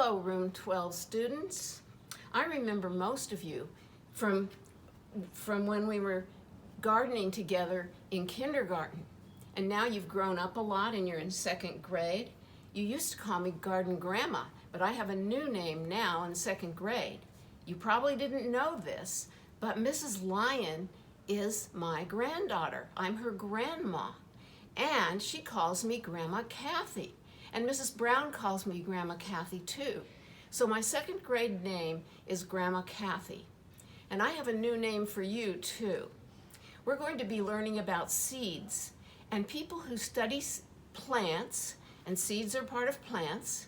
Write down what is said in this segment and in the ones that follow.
Hello, Room 12 students. I remember most of you from when we were gardening together in kindergarten. And now you've grown up a lot and you're in second grade. You used to call me Garden Grandma, but I have a new name now in second grade. You probably didn't know this, but Mrs. Lyon is my granddaughter. I'm her grandma. And she calls me Grandma Kathy. And Mrs. Brown calls me Grandma Kathy too. So my second grade name is Grandma Kathy. And I have a new name for you too. We're going to be learning about seeds. And people who study plants, and seeds are part of plants,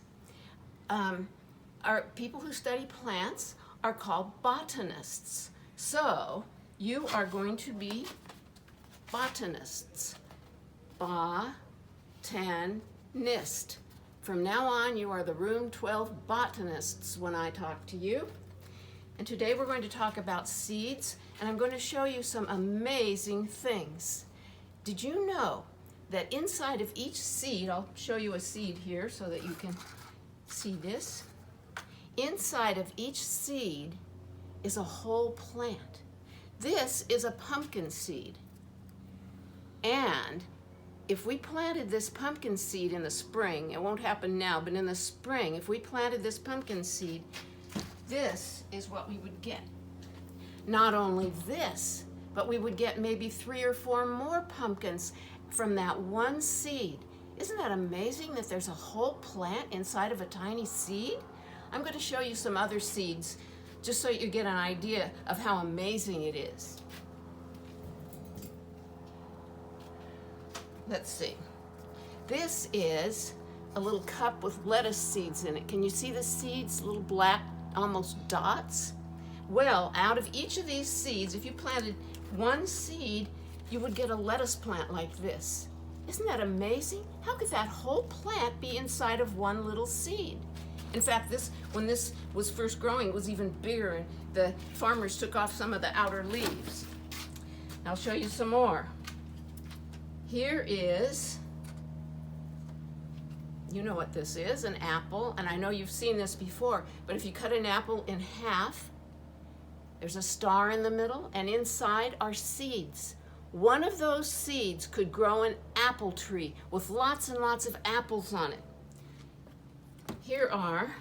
people who study plants are called botanists. So you are going to be botanists. Botanist. From now on, you are the Room 12 botanists when I talk to you. And today we're going to talk about seeds, and I'm going to show you some amazing things. Did you know that inside of each seed, I'll show you a seed here so that you can see this. Inside of each seed is a whole plant. This is a pumpkin seed. And if we planted this pumpkin seed in the spring, it won't happen now, but in the spring, if we planted this pumpkin seed, this is what we would get. Not only this, but we would get maybe 3 or 4 more pumpkins from that one seed. Isn't that amazing that there's a whole plant inside of a tiny seed? I'm going to show you some other seeds just so you get an idea of how amazing it is. Let's see. This is a little cup with lettuce seeds in it. Can you see the seeds, little black, almost dots? Well, out of each of these seeds, if you planted one seed, you would get a lettuce plant like this. Isn't that amazing? How could that whole plant be inside of one little seed? In fact, when this was first growing, it was even bigger, and the farmers took off some of the outer leaves. I'll show you some more. Here is, you know what this is, an apple, and I know you've seen this before, but if you cut an apple in half, there's a star in the middle, and inside are seeds. One of those seeds could grow an apple tree with lots and lots of apples on it. Here are,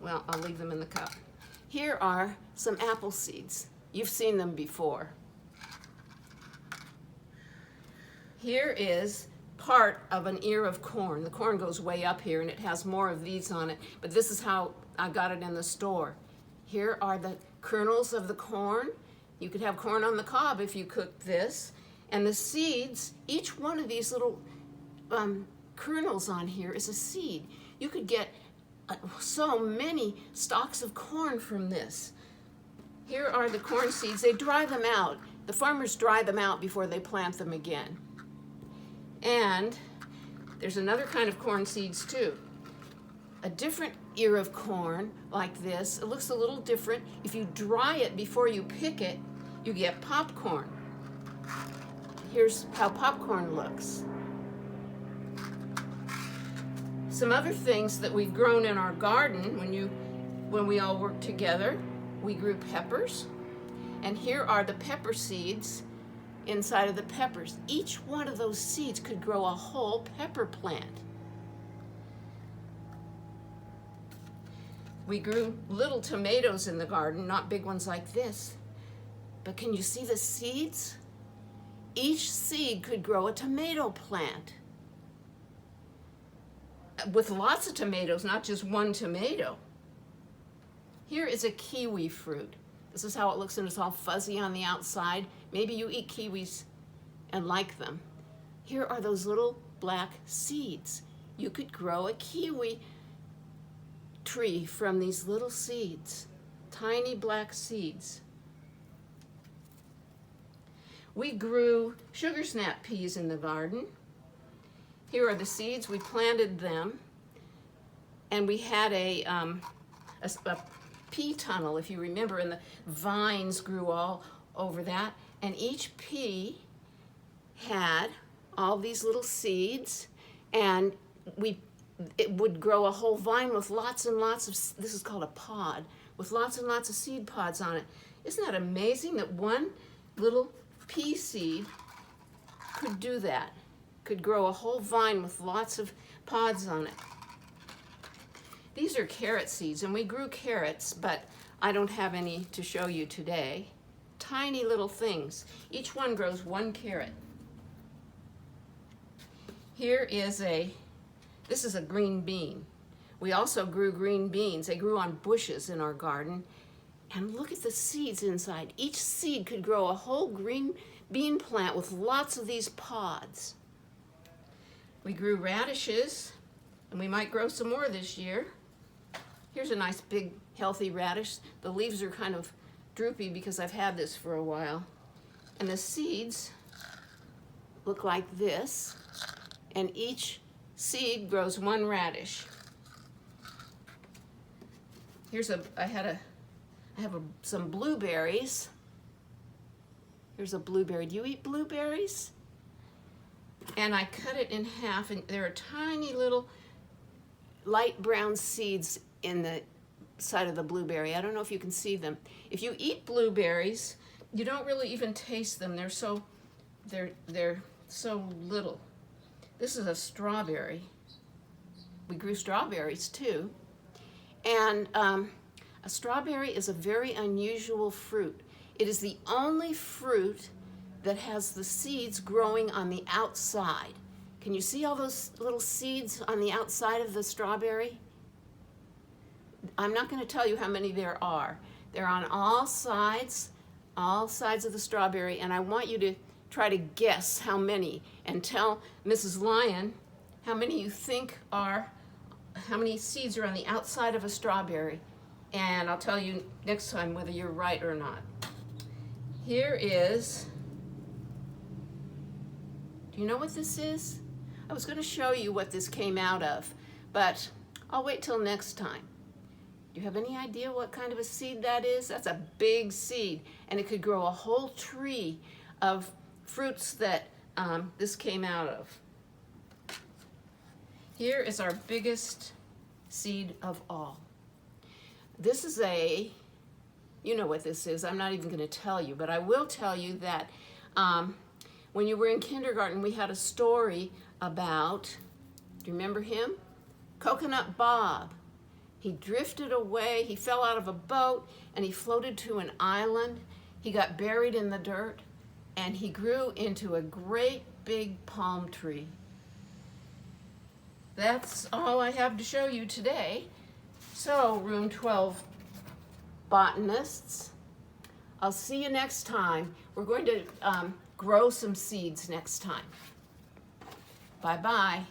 well, I'll leave them in the cup. Here are some apple seeds. You've seen them before. Here is part of an ear of corn. The corn goes way up here and it has more of these on it, but this is how I got it in the store. Here are the kernels of the corn. You could have corn on the cob if you cooked this. And the seeds, each one of these little kernels on here is a seed. You could get so many stalks of corn from this. Here are the corn seeds. They dry them out. The farmers dry them out before they plant them again. And there's another kind of corn seeds too. A different ear of corn like this. It looks a little different. If you dry it before you pick it, you get popcorn. Here's how popcorn looks. Some other things that we've grown in our garden when we all worked together, we grew peppers. And here are the pepper seeds inside of the peppers. Each one of those seeds could grow a whole pepper plant. We grew little tomatoes in the garden, not big ones like this. But can you see the seeds? Each seed could grow a tomato plant with lots of tomatoes, not just one tomato. Here is a kiwi fruit. This is how it looks, and it's all fuzzy on the outside. Maybe you eat kiwis and like them. Here are those little black seeds. You could grow a kiwi tree from these little seeds, tiny black seeds. We grew sugar snap peas in the garden. Here are the seeds. We planted them, and we had a pea tunnel, if you remember, and the vines grew all over that, and each pea had all these little seeds, and we it would grow a whole vine with lots and lots of, this is called a pod, with lots and lots of seed pods on it. Isn't that amazing that one little pea seed could do that? Could grow a whole vine with lots of pods on it. These are carrot seeds, and we grew carrots, but I don't have any to show you today. Tiny little things. Each one grows one carrot. Here is this is a green bean. We also grew green beans. They grew on bushes in our garden. And look at the seeds inside. Each seed could grow a whole green bean plant with lots of these pods. We grew radishes, and we might grow some more this year. Here's a nice big healthy radish. The leaves are kind of droopy because I've had this for a while. And the seeds look like this, and each seed grows one radish. Here's I have some blueberries. Here's a blueberry. Do you eat blueberries? And I cut it in half, and there are tiny little light brown seeds in the side of the blueberry. I don't know if you can see them. If you eat blueberries, you don't really even taste them. They're so little. This is a strawberry. We grew strawberries too. And a strawberry is a very unusual fruit. It is the only fruit that has the seeds growing on the outside. Can you see all those little seeds on the outside of the strawberry? I'm not going to tell you how many there are. They're on all sides of the strawberry, and I want you to try to guess how many and tell Mrs. Lyon how many you think how many seeds are on the outside of a strawberry, and I'll tell you next time whether you're right or not. Here is, do you know what this is? I was going to show you what this came out of, but I'll wait till next time. Do you have any idea what kind of a seed that is? That's a big seed, and it could grow a whole tree of fruits that this came out of. Here is our biggest seed of all. This is you know what this is. I'm not even going to tell you, but I will tell you that when you were in kindergarten, we had a story about, do you remember him? Coconut Bob. He drifted away, he fell out of a boat, and he floated to an island. He got buried in the dirt, and he grew into a great big palm tree. That's all I have to show you today. So, Room 12 botanists, I'll see you next time. We're going to grow some seeds next time. Bye-bye.